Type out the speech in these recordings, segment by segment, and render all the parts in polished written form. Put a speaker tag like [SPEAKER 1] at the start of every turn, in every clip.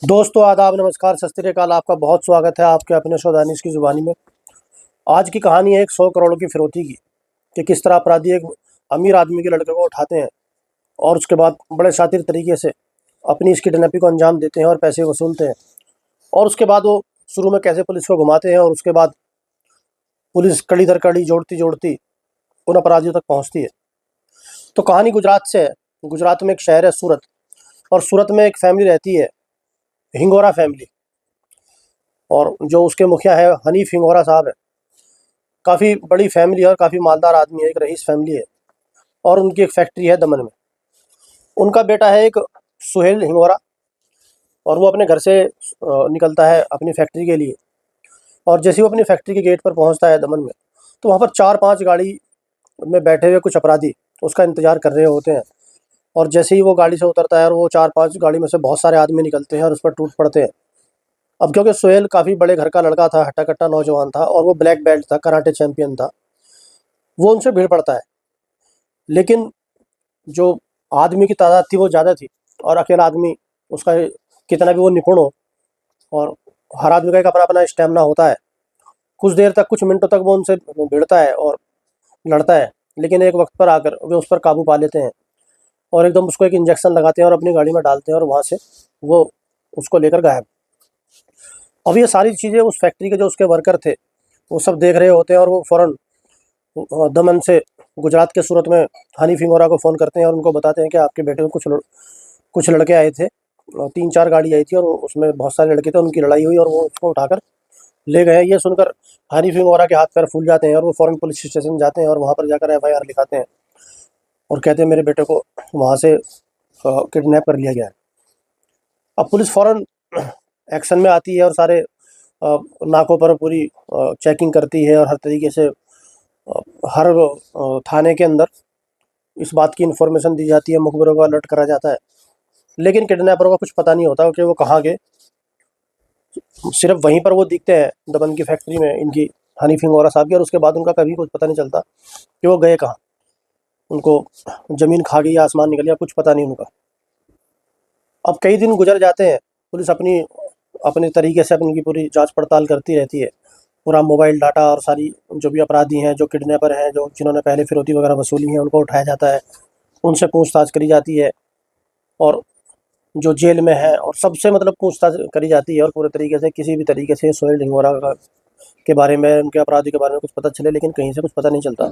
[SPEAKER 1] दोस्तों आदाब नमस्कार सत श्री अकाल। आपका बहुत स्वागत है आपके अपने शो दानिश की ज़ुबानी में। आज की कहानी है एक 100 करोड़ की फिरौती की, कि किस तरह अपराधी एक अमीर आदमी के लड़के को उठाते हैं और उसके बाद बड़े शातिर तरीके से अपनी इस किडनैपिंग को अंजाम देते हैं और पैसे वसूलते हैं। और उसके बाद वो शुरू में कैसे पुलिस को घुमाते हैं और उसके बाद पुलिस कड़ी दर कड़ी जोड़ती जोड़ती उन अपराधियों तक पहुँचती है। तो कहानी गुजरात से है। गुजरात में एक शहर है सूरत, और सूरत में एक फैमिली रहती है, हिंगोरा फैमिली। और जो उसके मुखिया है हनीफ हिंगोरा साहब है। काफ़ी बड़ी फैमिली है और काफ़ी मालदार आदमी है, एक रईस फैमिली है। और उनकी एक फैक्ट्री है दमन में। उनका बेटा है एक सुहेल हिंगोरा, और वो अपने घर से निकलता है अपनी फैक्ट्री के लिए। और जैसे ही वो अपनी फैक्ट्री के गेट पर पहुंचता है दमन में, तो वहाँ पर 4-5 गाड़ी में बैठे हुए कुछ अपराधी उसका इंतज़ार कर रहे होते हैं। और जैसे ही वो गाड़ी से उतरता है और वो 4-5 गाड़ी में से बहुत सारे आदमी निकलते हैं और उस पर टूट पड़ते हैं। अब क्योंकि सुहेल काफ़ी बड़े घर का लड़का था, हट्टा-कट्टा नौजवान था, और वो ब्लैक बेल्ट था, कराटे चैंपियन था, वो उनसे भिड़ पड़ता है। लेकिन जो आदमी की तादाद थी वो ज़्यादा थी, और अकेला आदमी उसका कितना भी वो निपुण हो, और हर आदमी का एक अपना-अपना स्टैमिना होता है। कुछ देर तक, कुछ मिनटों तक वो उनसे भिड़ता है और लड़ता है, लेकिन एक वक़्त पर आकर वे उस पर काबू पा लेते हैं और एकदम उसको एक इंजेक्शन लगाते हैं और अपनी गाड़ी में डालते हैं, और वहाँ से वो उसको लेकर गायब। अब ये सारी चीज़ें उस फैक्ट्री के जो उसके वर्कर थे, वो सब देख रहे होते हैं, और वो फ़ौरन दमन से गुजरात के सूरत में हनीफ हिंगोरा को फ़ोन करते हैं और उनको बताते हैं कि आपके बेटे को कुछ लड़के आए थे, और 3-4 गाड़ी आई थी और उसमें बहुत सारे लड़के थे, उनकी लड़ाई हुई और वो उसको उठाकर ले गए। ये सुनकर हनीफ हिंगोरा के हाथ पैर फूल जाते हैं और वो फ़ौरन पुलिस स्टेशन जाते हैं और वहाँ पर जाकर एफआईआर लिखाते हैं और कहते हैं मेरे बेटे को वहाँ से किडनैप कर लिया गया है। अब पुलिस फ़ौरन एक्शन में आती है और सारे नाकों पर पूरी चेकिंग करती है, और हर तरीके से हर थाने के अंदर इस बात की इन्फॉर्मेशन दी जाती है, मुखबिरों को अलर्ट करा जाता है। लेकिन किडनैपरों का कुछ पता नहीं होता कि वो कहाँ गए। सिर्फ वहीं पर वो दिखते हैं दबन की फैक्ट्री में, इनकी हनीफ हिंगोरा साहब की, और उसके बाद उनका कभी कुछ पता नहीं चलता कि वो गए कहाँ। उनको ज़मीन खा गई या आसमान निकल गया, कुछ पता नहीं उनका। अब कई दिन गुजर जाते हैं, पुलिस अपनी अपने तरीके से अपनी की पूरी जांच पड़ताल करती रहती है। पूरा मोबाइल डाटा और सारी जो भी अपराधी हैं, जो किडनैपर हैं, जो जिन्होंने पहले फिरौती वगैरह वसूली है, उनको उठाया जाता है, उनसे पूछताछ करी जाती है, और जो जेल में है और सबसे मतलब पूछताछ करी जाती है, और पूरे तरीके से किसी भी तरीके से सोहेल ढिंगोरा के बारे में, उनके अपराधी के बारे में कुछ पता चले, लेकिन कहीं से कुछ पता नहीं चलता।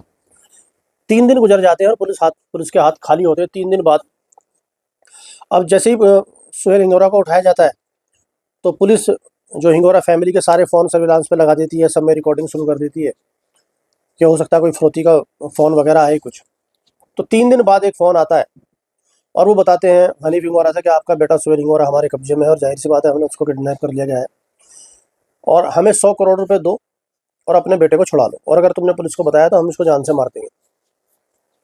[SPEAKER 1] 3 दिन गुजर जाते हैं और पुलिस के हाथ खाली होते हैं 3 दिन बाद। अब जैसे ही सोहेल हिंगोरा को उठाया जाता है, तो पुलिस जो हिंगोरा फैमिली के सारे फ़ोन सर्विलांस पे लगा देती है, सब में रिकॉर्डिंग शुरू कर देती है कि हो सकता है कोई फिरौती का फ़ोन वगैरह आए कुछ। तो 3 दिन बाद एक फ़ोन आता है और वो बताते हैं हनीफ हिंगोरा से कि आपका बेटा सोहेल हिंगोरा हमारे कब्जे में है, और जाहिर सी बात है हमने उसको किडनैप कर लिया गया है, और हमें 100 करोड़ रुपए दो और अपने बेटे को छुड़ा लो, और अगर तुमने पुलिस को बताया तो हम इसको जान से मार देंगे।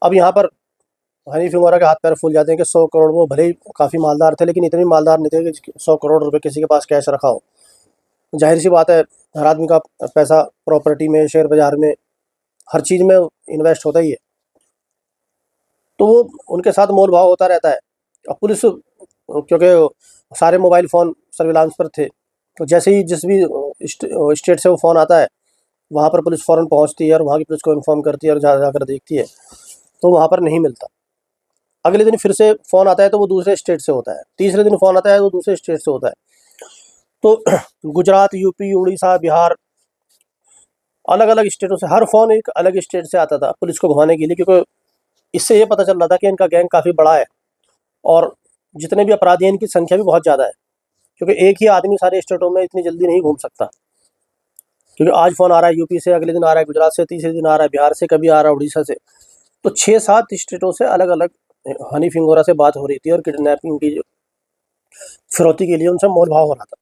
[SPEAKER 1] अब यहाँ पर हनीफ हिंगोरा के हाथ पैर फूल जाते हैं कि 100 करोड़, वो भले ही काफ़ी मालदार थे, लेकिन इतने मालदार नहीं थे कि 100 करोड़ रुपए किसी के पास कैश रखा हो। जाहिर सी बात है, हर आदमी का पैसा प्रॉपर्टी में, शेयर बाजार में, हर चीज़ में इन्वेस्ट होता ही है। तो वो उनके साथ मोल भाव होता रहता है। अब पुलिस, क्योंकि सारे मोबाइल फ़ोन सर्विलांस पर थे, तो जैसे ही जिस भी स्टेट से वो फ़ोन आता है, वहाँ पर पुलिस फ़ौरन पहुँचती है और वहाँ की पुलिस को इन्फॉर्म करती है और जाकर देखती है, तो वहाँ पर नहीं मिलता। अगले दिन फिर से फ़ोन आता है तो वो दूसरे स्टेट से होता है, तीसरे दिन फ़ोन आता है तो दूसरे स्टेट से होता है। तो गुजरात, यूपी, उड़ीसा, बिहार, अलग-अलग स्टेटों से हर फ़ोन एक अलग स्टेट से आता था पुलिस को घुमाने के लिए, क्योंकि इससे ये पता चल रहा था कि इनका गैंग काफ़ी बड़ा है, और जितने भी अपराधी हैं इनकी संख्या भी बहुत ज़्यादा है, क्योंकि एक ही आदमी सारे स्टेटों में इतनी जल्दी नहीं घूम सकता। क्योंकि आज फ़ोन आ रहा है यूपी से, अगले दिन आ रहा है गुजरात से, तीसरे दिन आ रहा है बिहार से, कभी आ रहा है उड़ीसा से। तो 6-7 स्टेटों से अलग-अलग हनीफ हिंगोरा से बात हो रही थी, और किडनैपिंग की जो फिरौती के लिए उनसे मोल-भाव हो रहा था।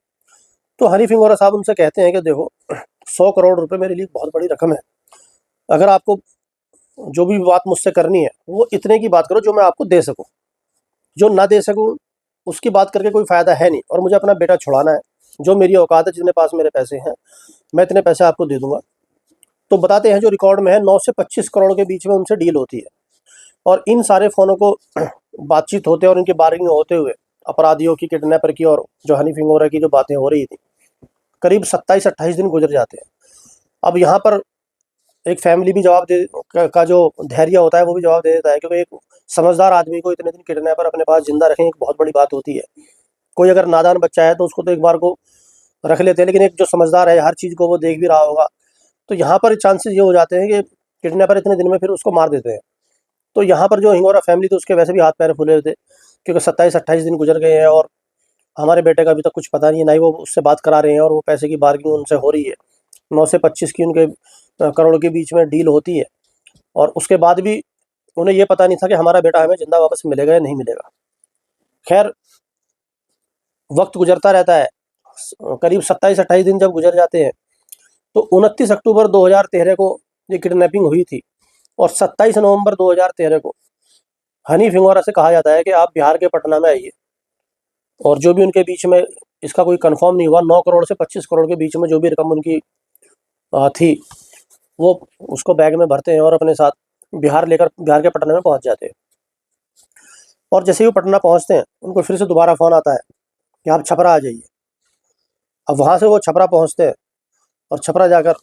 [SPEAKER 1] तो हनीफ हिंगोरा साहब उनसे कहते हैं कि देखो, 100 करोड़ रुपए मेरे लिए बहुत बड़ी रकम है। अगर आपको जो भी बात मुझसे करनी है, वो इतने की बात करो जो मैं आपको दे सकूँ। जो ना दे सकूँ, उसकी बात करके कोई फ़ायदा है नहीं, और मुझे अपना बेटा छुड़ाना है। जो मेरी औकात है, जितने पास मेरे पैसे हैं, मैं इतने पैसे आपको दे दूँगा। तो बताते हैं जो रिकॉर्ड में है 9 से 25 करोड़ के बीच में उनसे डील होती है, और इन सारे फ़ोनों को बातचीत होते और इनकी बार्गेनिंग होते हुए अपराधियों की, किडनैपर की और जो हनी फिंगोरा की जो बातें हो रही थी, करीब 27-28 दिन गुजर जाते हैं। अब यहाँ पर एक फैमिली भी जवाब दे का जो धैर्य होता है वो भी जवाब दे देता है, क्योंकि एक समझदार आदमी को इतने दिन किडनैपर अपने पास जिंदा रखें एक बहुत बड़ी बात होती है। कोई अगर नादान बच्चा है तो उसको तो एक बार को रख लेते हैं, लेकिन एक जो समझदार है हर चीज़ को वो देख भी रहा होगा, तो यहाँ पर चांसेस ये हो जाते हैं कि किडनैपर इतने दिन में फिर उसको मार देते हैं। तो यहाँ पर जो हिंगोरा फैमिली तो उसके वैसे भी हाथ पैर फूले हुए थे, क्योंकि 27-28 दिन गुजर गए हैं और हमारे बेटे का अभी तक कुछ पता नहीं है, ना ही वो उससे बात करा रहे हैं, और वो पैसे की बार्गिंग उनसे हो रही है। 9 से 25 की उनके करोड़ के बीच में डील होती है, और उसके बाद भी उन्हें ये पता नहीं था कि हमारा बेटा हमें जिंदा वापस मिलेगा या नहीं मिलेगा। खैर, वक्त गुजरता रहता है, करीब 27-28 दिन जब गुजर जाते हैं तो 29 अक्टूबर 2013 को ये किडनैपिंग हुई थी, और 27 नवंबर 2013 को हनी फिंगोरा से कहा जाता है कि आप बिहार के पटना में आइए, और जो भी उनके बीच में, इसका कोई कंफर्म नहीं हुआ, 9 करोड़ से 25 करोड़ के बीच में जो भी रकम उनकी थी, वो उसको बैग में भरते हैं और अपने साथ बिहार के पटना में पहुंच जाते हैं। और जैसे ही वो पटना पहुंचते हैं उनको फिर से दोबारा फ़ोन आता है कि आप छपरा आ जाइए। अब वहाँ से वो छपरा पहुँचते हैं, और छपरा जाकर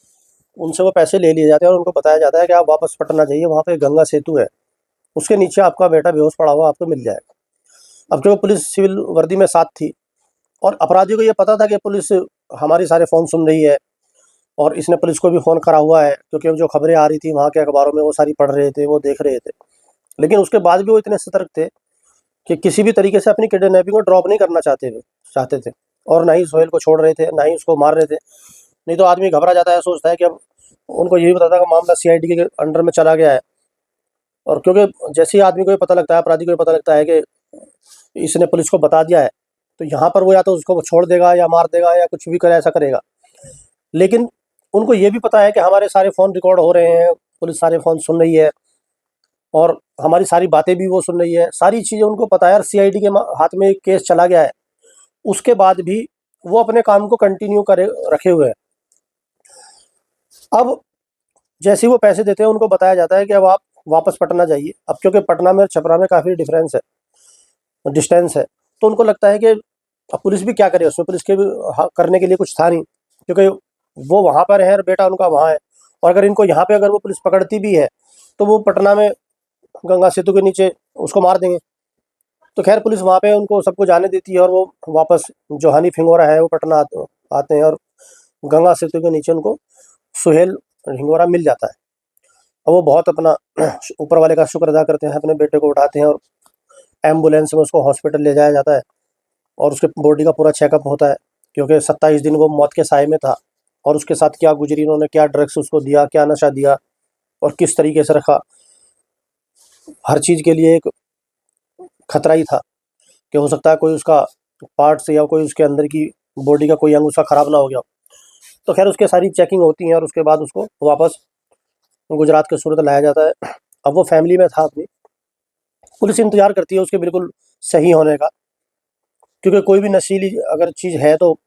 [SPEAKER 1] उनसे वो पैसे ले लिए जाते हैं और उनको बताया जाता है कि आप वापस पटना जाइए, वहाँ पे गंगा सेतु है, उसके नीचे आपका बेटा बेहोश पड़ा हुआ आपको मिल जाएगा। अब क्योंकि पुलिस सिविल वर्दी में साथ थी, और अपराधी को ये पता था कि पुलिस हमारी सारे फ़ोन सुन रही है, और इसने पुलिस को भी फ़ोन करा हुआ है, क्योंकि जो खबरें आ रही थी वहाँ के अखबारों में वो सारी पढ़ रहे थे, वो देख रहे थे। लेकिन उसके बाद भी वो इतने सतर्क थे कि किसी भी तरीके से अपनी किडनैपिंग को ड्रॉप नहीं करना चाहते थे, और ना ही सोहेल को छोड़ रहे थे, ना ही उसको मार रहे थे। नहीं तो आदमी घबरा जाता है, सोचता है कि अब उनको ये भी पता था कि मामला सीआईडी के अंडर में चला गया है, और क्योंकि जैसे ही आदमी को ये पता लगता है, अपराधी को ये पता लगता है कि इसने पुलिस को बता दिया है, तो यहाँ पर वो या तो उसको छोड़ देगा या मार देगा या कुछ भी करे, ऐसा करेगा। लेकिन उनको ये भी पता है कि हमारे सारे फ़ोन रिकॉर्ड हो रहे हैं, पुलिस सारे फ़ोन सुन रही है, और हमारी सारी बातें भी वो सुन रही है, सारी चीज़ें उनको पता है, और सीआईडी के हाथ में एक केस चला गया है। उसके बाद भी वो अपने काम को कंटिन्यू करे रखे हुए हैं। अब जैसे ही वो पैसे देते हैं उनको बताया जाता है कि अब आप वापस पटना जाइए। अब क्योंकि पटना में और छपरा में काफ़ी डिस्टेंस है, तो उनको लगता है कि अब पुलिस भी क्या करे, उसमें पुलिस के भी करने के लिए कुछ था नहीं, क्योंकि वो वहाँ पर है और बेटा उनका वहाँ है, और अगर इनको यहाँ पे अगर वो पुलिस पकड़ती भी है तो वो पटना में गंगा सेतु के नीचे उसको मार देंगे। तो खैर पुलिस वहाँ पे उनको सबको जाने देती है, और वो वापस जो हनी फिंगोरा है वो पटना आते हैं, और गंगा सेतु के नीचे उनको सुहेल हिंगोरा मिल जाता है। और वो बहुत अपना ऊपर वाले का शुक्र अदा करते हैं, अपने बेटे को उठाते हैं और एम्बुलेंस में उसको हॉस्पिटल ले जाया जाता है, और उसके बॉडी का पूरा चेकअप होता है, क्योंकि 27 दिन वो मौत के साए में था, और उसके साथ क्या गुजरी, उन्होंने क्या ड्रग्स उसको दिया, क्या नशा दिया, और किस तरीके से रखा, हर चीज़ के लिए एक खतरा ही था कि हो सकता है कोई उसका पार्ट्स या कोई उसके अंदर की बॉडी का कोई अंग उसका ख़राब ना हो गया। तो खैर उसके सारी चेकिंग होती है, और उसके बाद उसको वापस गुजरात के सूरत लाया जाता है। अब वो फैमिली में था अपनी, पुलिस इंतज़ार करती है उसके बिल्कुल सही होने का, क्योंकि कोई भी नशीली अगर चीज़ है तो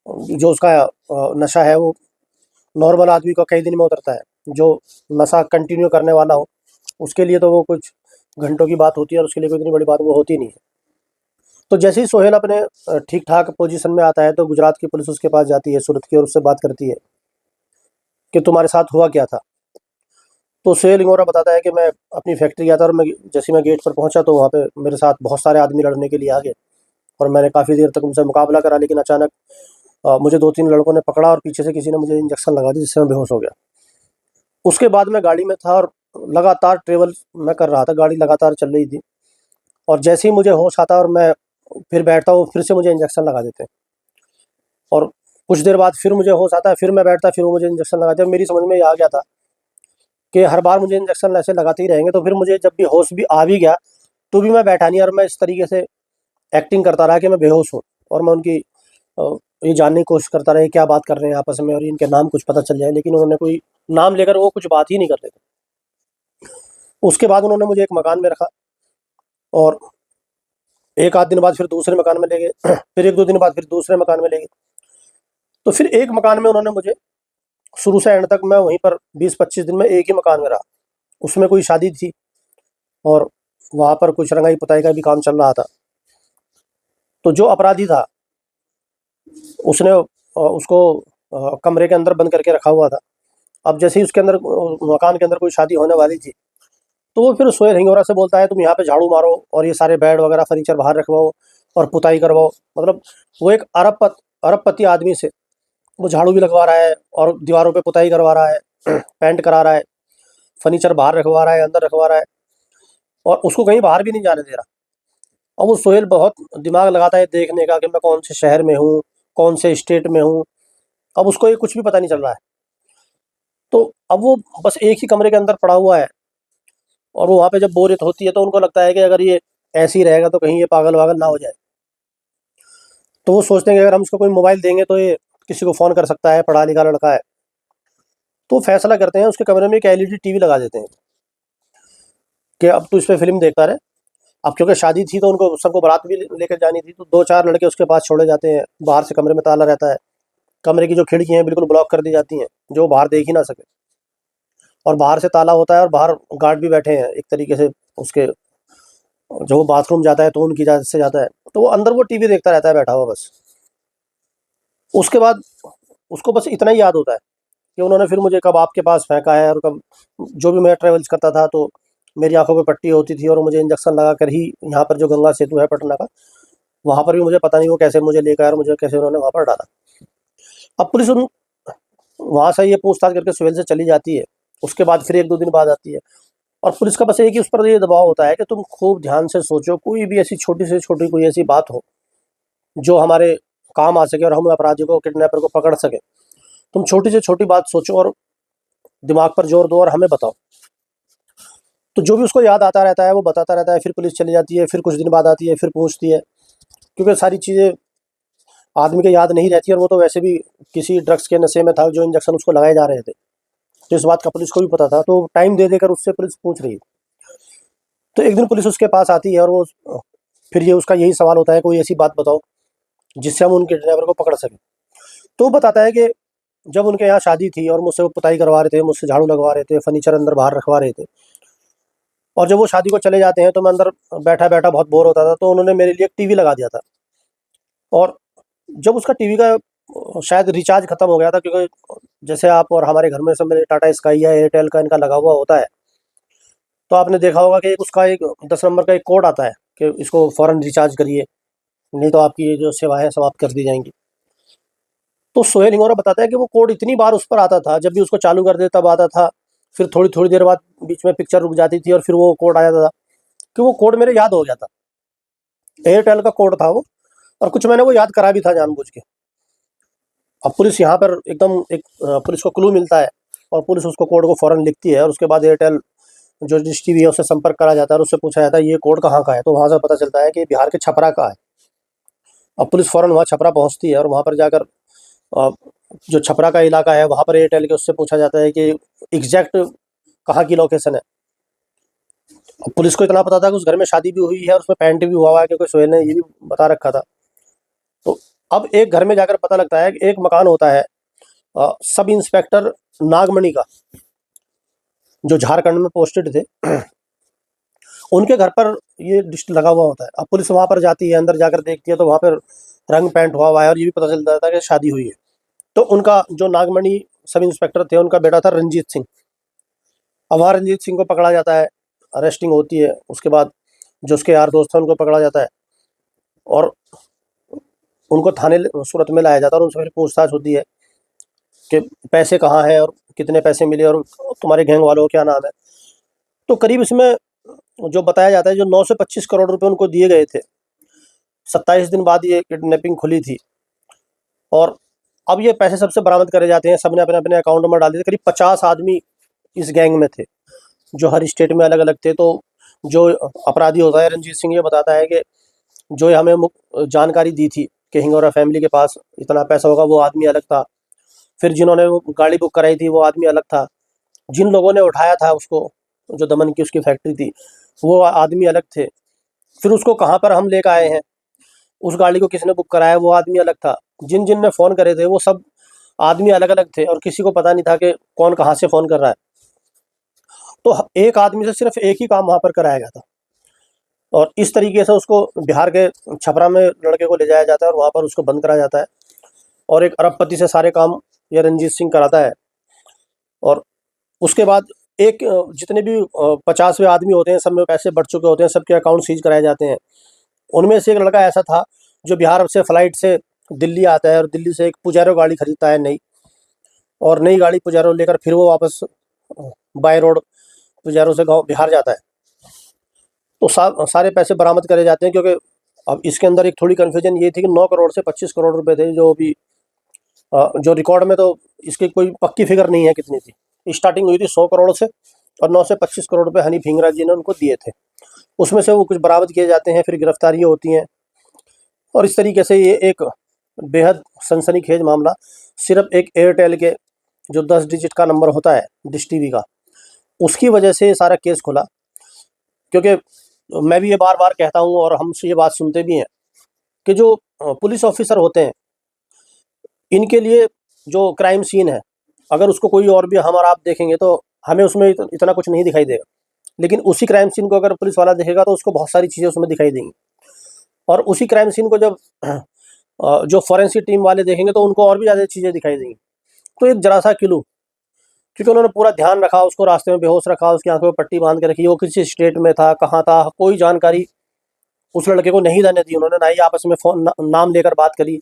[SPEAKER 1] जो उसका नशा है वो नॉर्मल आदमी को कई दिन में उतरता है, जो नशा कंटिन्यू करने वाला हो उसके लिए तो वो कुछ घंटों की बात होती है, और उसके लिए कोई इतनी बड़ी बात वो होती नहीं है। तो जैसे ही सोहेल अपने ठीक ठाक पोजीशन में आता है तो गुजरात की पुलिस उसके पास जाती है, सूरत की, और उससे बात करती है कि तुम्हारे साथ हुआ क्या था। तो सोहेल इंगोरा बताता है कि मैं अपनी फैक्ट्री गया था, और जैसे मैं गेट पर पहुंचा तो वहाँ पे मेरे साथ बहुत सारे आदमी लड़ने के लिए आ गए, और मैंने काफ़ी देर तक उनसे मुकाबला करा, लेकिन अचानक मुझे 2-3 लड़कों ने पकड़ा, और पीछे से किसी ने मुझे इंजेक्शन लगा दी, जिससे मैं बेहोश हो गया। उसके बाद मैं गाड़ी में था और लगातार ट्रेवल मैं कर रहा था, गाड़ी लगातार चल रही थी, और जैसे ही मुझे होश आता और मैं फिर बैठता हूँ, फिर से मुझे इंजेक्शन लगा देते हैं, और कुछ देर बाद फिर मुझे होश आता है, फिर मैं बैठता, फिर वो मुझे इंजेक्शन लगाते हैं। मेरी समझ में ये आ गया था कि हर बार मुझे इंजेक्शन ऐसे लगाते ही रहेंगे, तो फिर मुझे जब भी होश भी आ भी गया तो भी मैं बैठा नहीं, और मैं इस तरीके से एक्टिंग करता रहा कि मैं बेहोश हूँ, और मैं उनकी ये जानने की कोशिश करता रहा कि क्या बात कर रहे हैं आपस में, और इनके नाम कुछ पता चल जाए, लेकिन उन्होंने कोई नाम लेकर वो कुछ बात ही नहीं करते थे। उसके बाद उन्होंने मुझे एक मकान में रखा, और एक आध दिन बाद फिर दूसरे मकान में ले गए, फिर 1-2 दिन बाद फिर दूसरे मकान में ले गए। तो फिर एक मकान में उन्होंने मुझे शुरू से एंड तक, मैं वहीं पर 20-25 दिन में एक ही मकान में रहा। उसमें कोई शादी थी, और वहाँ पर कुछ रंगाई पुताई का भी काम चल रहा था। तो जो अपराधी था उसने उसको कमरे के अंदर बंद करके रखा हुआ था। अब जैसे ही उसके अंदर मकान के अंदर कोई शादी होने वाली थी, तो वो फिर सोहेल हिंगोरा से बोलता है तुम यहाँ पे झाड़ू मारो और ये सारे बेड वगैरह फर्नीचर बाहर रखवाओ और पुताई करवाओ। मतलब वो एक अरबपति आदमी से वो झाड़ू भी लगवा रहा है और दीवारों पे पुताई करवा रहा है, पेंट करा रहा है, फर्नीचर बाहर रखवा रहा है, अंदर रखवा रहा है और उसको कहीं बाहर भी नहीं जाने दे रहा। और वो सोहेल बहुत दिमाग लगाता है देखने का कि मैं कौन से शहर में हूँ, कौन से स्टेट में हूँ। अब उसको ये कुछ भी पता नहीं चल रहा है। तो अब वो बस एक ही कमरे के अंदर पड़ा हुआ है और वो वहाँ पे जब बोरियत होती है तो उनको लगता है कि अगर ये ऐसे ही रहेगा तो कहीं ये पागल वागल ना हो जाए। तो वो सोचते हैं कि अगर हम इसको कोई मोबाइल देंगे तो ये किसी को फ़ोन कर सकता है, पढ़ा लिखा लड़का है। तो फैसला करते हैं उसके कमरे में एक एलईडी टीवी लगा देते हैं कि अब तो इस पे फ़िल्म देखता रहे। अब क्योंकि शादी थी तो उनको सबको बारात भी लेकर जानी थी, तो 2-4 लड़के उसके पास छोड़े जाते हैं। बाहर से कमरे में ताला रहता है। कमरे की जो खिड़कियाँ हैं बिल्कुल ब्लॉक कर दी जाती हैं, जो वो बाहर देख ही ना सके। और बाहर से ताला होता है और बाहर गार्ड भी बैठे हैं एक तरीके से उसके, जो वो बाथरूम जाता है तो उनकी इजाज़त से जाता है। तो वो अंदर वो टीवी देखता रहता है बैठा हुआ बस। उसके बाद उसको बस इतना ही याद होता है कि उन्होंने फिर मुझे कब आपके पास फेंका है और कब जो भी मैं ट्रैवल्स करता था तो मेरी आँखों पे पट्टी होती थी और मुझे इंजेक्शन लगा कर ही यहाँ पर जो गंगा सेतु है पटना का, वहाँ पर भी मुझे पता नहीं वो कैसे मुझे लेकर आए और मुझे कैसे उन्होंने वहाँ पर डाला। अब पुलिस उन वहाँ से ये पूछताछ करके सुहेल से चली जाती है। उसके बाद फिर 1-2 दिन बाद आती है और पुलिस का बस एक ही उस पर ये दबाव होता है कि तुम खूब ध्यान से सोचो, कोई भी ऐसी छोटी से छोटी कोई ऐसी बात हो जो हमारे काम आ सके और हम अपराधी को, किडनैपर को पकड़ सकें। तुम छोटी से छोटी बात सोचो और दिमाग पर जोर दो और हमें बताओ। तो जो भी उसको याद आता रहता है वो बताता रहता है। फिर पुलिस चली जाती है, फिर कुछ दिन बाद आती है, फिर पूछती है, क्योंकि सारी चीज़ें आदमी के याद नहीं रहती और वो तो वैसे भी किसी ड्रग्स के नशे में था जो इंजेक्शन उसको लगाए जा रहे थे। तो इस बात का पुलिस को भी पता था, तो टाइम दे देकर उससे पुलिस पूछ रही है। तो एक दिन पुलिस उसके पास आती है और वो फिर ये उसका यही सवाल होता है, कोई ऐसी बात बताओ जिससे हम उनके ड्राइवर को पकड़ सकें। तो वो बताता है कि जब उनके यहाँ शादी थी और मुझसे वो पुताई करवा रहे थे, मुझसे झाड़ू लगवा रहे थे, फर्नीचर अंदर बाहर रखवा रहे थे, और जब वो शादी को चले जाते हैं तो मैं अंदर बैठा-बैठा बहुत बोर होता था, तो उन्होंने मेरे लिए एक टीवी लगा दिया था। और जब उसका टीवी का शायद रिचार्ज खत्म हो गया था, क्योंकि जैसे आप और हमारे घर में सब में टाटा स्काई या एयरटेल का इनका लगा हुआ होता है, तो आपने देखा होगा कि उसका एक 10 नंबर का एक कोड आता है कि इसको फ़ौरन रिचार्ज करिए, नहीं तो आपकी ये जो सेवाएँ समाप्त कर दी जाएँगी। तो सोहेल निगोरा बताता है कि वो कोड इतनी बार उस पर आता था, जब भी उसको चालू कर दे तब आता था, फिर थोड़ी-थोड़ी देर बाद बीच में पिक्चर रुक जाती थी और फिर वो कोड आ जाता था, कि वो कोड मेरे याद हो गया था। एयरटेल का कोड था वो, और कुछ मैंने वो याद करा भी था जानबूझ के। अब पुलिस यहाँ पर एकदम एक पुलिस को क्लू मिलता है और पुलिस उसको कोड को फ़ौरन लिखती है और उसके बाद एयरटेल जो डिश टीवी है उससे संपर्क करा जाता है और उससे पूछा जाता है ये कोड कहाँ का है? तो वहाँ से पता चलता है कि बिहार के छपरा का है। अब पुलिस फ़ौरन वहाँ छपरा पहुँचती है और वहाँ पर जाकर अ, जो छपरा का इलाका है वहाँ पर एयरटेल के उससे पूछा जाता है कि एग्ज़ैक्ट कहाँ की लोकेशन है। अब पुलिस को इतना पता था कि उस घर में शादी भी हुई है और उसमें पेंट भी हुआ हुआ है, क्योंकि सोहेल ने ये भी बता रखा था। तो अब एक घर में जाकर पता लगता है कि एक मकान होता है सब इंस्पेक्टर नागमणि का, जो झारखंड में पोस्टेड थे। उनके घर पर ये डिश लगा हुआ होता है। अब पुलिस वहाँ पर जाती है, अंदर जाकर देखती है तो वहाँ पर रंग पेंट हुआ हुआ है और ये भी पता चलता था कि शादी हुई है। तो उनका जो नागमणि सब इंस्पेक्टर थे, उनका बेटा था रंजीत सिंह। अब वहाँ रंजीत सिंह को पकड़ा जाता है, अरेस्टिंग होती है। उसके बाद जो उसके यार दोस्त हैं उनको पकड़ा जाता है और उनको थाने सूरत में लाया जाता है और उनसे फिर पूछताछ होती है कि पैसे कहाँ हैं और कितने पैसे मिले और तुम्हारे गैंग वालों का क्या नाम है। तो करीब इसमें जो बताया जाता है, जो 9 से 25 करोड़ रुपए उनको दिए गए थे। 27 दिन बाद ये किडनैपिंग खुली थी और अब ये पैसे सबसे बरामद करे जाते हैं। सबने अपने-अपने अकाउंट में डाल दिए थे। करीब 50 आदमी इस गैंग में थे, जो हर स्टेट में अलग-अलग थे। तो जो अपराधी होता है रंजीत सिंह, ये बताता है कि जो हमें जानकारी दी थी कि हिंगोरा फैमिली के पास इतना पैसा होगा, वो आदमी अलग था। फिर जिन्होंने वो गाड़ी बुक कराई थी वो आदमी अलग था। जिन लोगों ने उठाया था उसको, जो दमन की उसकी फैक्ट्री थी, वो आदमी अलग थे। फिर उसको कहाँ पर हम लेकर आए हैं, उस गाड़ी को किसने बुक कराया, वो आदमी अलग था। जिन-जिन ने फ़ोन करे थे वो सब आदमी अलग-अलग थे और किसी को पता नहीं था कि कौन कहाँ से फ़ोन कर रहा है। तो एक आदमी से सिर्फ़ एक ही काम वहाँ पर कराया गया था। और इस तरीके से उसको बिहार के छपरा में लड़के को ले जाया जाता है और वहाँ पर उसको बंद कराया जाता है और एक अरबपति से सारे काम ये रंजीत सिंह कराता है। और उसके बाद एक जितने भी 50वें आदमी होते हैं, सब में पैसे बढ़ चुके होते हैं, सबके अकाउंट सीज कराए जाते हैं। उनमें से एक लड़का ऐसा था जो बिहार से फ्लाइट से दिल्ली आता है और दिल्ली से एक पुजारो गाड़ी खरीदता है नई, और नई गाड़ी पुजारो लेकर फिर वो वापस बाय रोड पुजारो से गाँव बिहार जाता है। तो सारे पैसे बरामद करे जाते हैं, क्योंकि अब इसके अंदर एक थोड़ी कन्फ्यूजन ये थी कि 9 करोड़ से 25 करोड़ रुपए थे, जो अभी जो रिकॉर्ड में तो इसकी कोई पक्की फिगर नहीं है कितनी थी। स्टार्टिंग हुई थी 100 करोड़ से और 9 से 25 करोड़ रुपए हनी फिंगरा जी ने उनको दिए थे। उसमें से वो कुछ बरामद किए जाते हैं, फिर गिरफ्तारियाँ होती हैं और इस तरीके से ये एक बेहद सनसनीखेज मामला सिर्फ एक एयरटेल के जो 10 डिजिट का नंबर होता है डिश टीवी का, उसकी वजह से ये सारा केस खुला। क्योंकि मैं भी ये बार बार कहता हूँ और हमसे ये बात सुनते भी हैं कि जो पुलिस ऑफिसर होते हैं, इनके लिए जो क्राइम सीन है, अगर उसको कोई और भी हम और आप देखेंगे तो हमें उसमें इतना कुछ नहीं दिखाई देगा, लेकिन उसी क्राइम सीन को अगर पुलिस वाला देखेगा तो उसको बहुत सारी चीज़ें उसमें दिखाई देंगी। और उसी क्राइम सीन को जब जो फॉरेंसिक टीम वाले देखेंगे तो उनको और भी ज़्यादा चीज़ें दिखाई देंगी। तो एक जरा सा क्लू, क्योंकि उन्होंने पूरा ध्यान रखा, उसको रास्ते में बेहोश रखा, उसकी आंखों में पट्टी बांध के रखी, वो किसी स्टेट में था, कहाँ था, कोई जानकारी उस लड़के को नहीं देने दी उन्होंने, ना ही आपस में फ़ोन नाम लेकर बात करी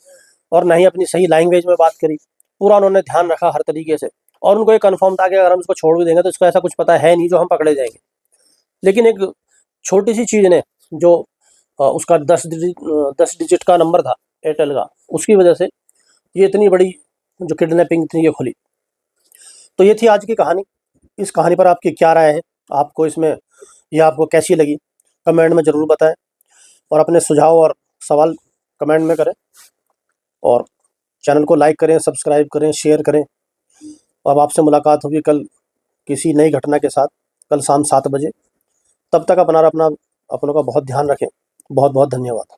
[SPEAKER 1] और ना ही अपनी सही लैंग्वेज में बात करी। पूरा उन्होंने ध्यान रखा हर तरीके से, और उनको ये कन्फर्म था कि अगर हम इसको छोड़ भी देंगे तो इसको ऐसा कुछ पता है नहीं जो हम पकड़े जाएंगे। लेकिन एक छोटी सी चीज़ ने जो उसका 10 डिजिट का नंबर था एयरटेल का, उसकी वजह से ये इतनी बड़ी जो किडनैपिंग थी ये खुली। तो ये थी आज की कहानी। इस कहानी पर आपकी क्या राय है, आपको इसमें यह आपको कैसी लगी, कमेंट में ज़रूर बताएं और अपने सुझाव और सवाल कमेंट में करें और चैनल को लाइक करें, सब्सक्राइब करें, शेयर करें। अब आपसे मुलाकात होगी कल किसी नई घटना के साथ, कल शाम 7 बजे। तब तक अपना अपनों का बहुत ध्यान रखें। बहुत बहुत धन्यवाद।